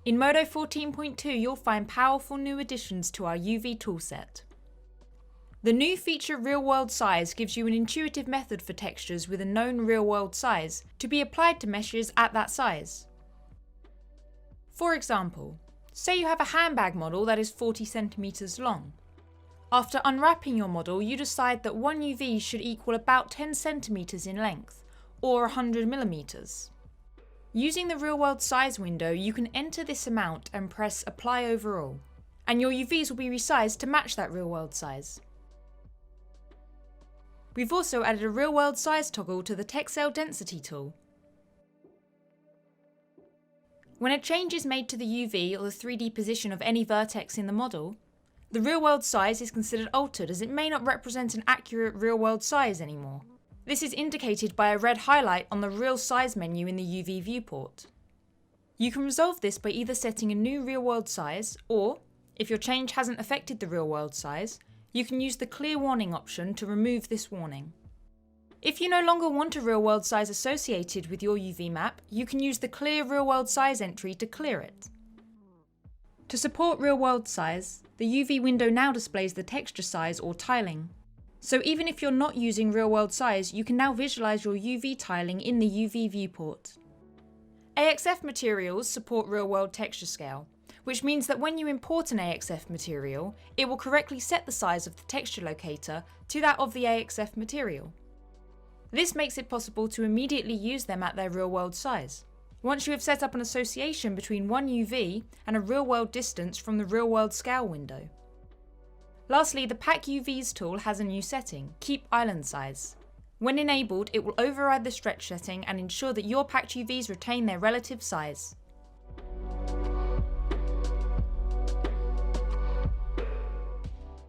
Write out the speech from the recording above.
In Modo 14.2, you'll find powerful new additions to our UV toolset. The new feature real-world size gives you an intuitive method for textures with a known real-world size to be applied to meshes at that size. For example, say you have a handbag model that is 40 centimeters long. After unwrapping your model, you decide that one UV should equal about 10 centimeters in length, or 100 millimeters. Using the real-world size window, you can enter this amount and press Apply Overall, and your UVs will be resized to match that real-world size. We've also added a real-world size toggle to the Texel Density tool. When a change is made to the UV or the 3D position of any vertex in the model, the real-world size is considered altered as it may not represent an accurate real-world size anymore. This is indicated by a red highlight on the Real Size menu in the UV viewport. You can resolve this by either setting a new real-world size, or, if your change hasn't affected the real-world size, you can use the Clear Warning option to remove this warning. If you no longer want a real-world size associated with your UV map, you can use the Clear Real-World Size entry to clear it. To support real-world size, the UV window now displays the texture size or tiling. So even if you're not using real-world size, you can now visualize your UV tiling in the UV viewport. AXF materials support real-world texture scale, which means that when you import an AXF material, it will correctly set the size of the texture locator to that of the AXF material. This makes it possible to immediately use them at their real-world size, once you have set up an association between one UV and a real-world distance from the real-world scale window. Lastly, the Pack UVs tool has a new setting, Keep Island Size. When enabled, it will override the stretch setting and ensure that your packed UVs retain their relative size.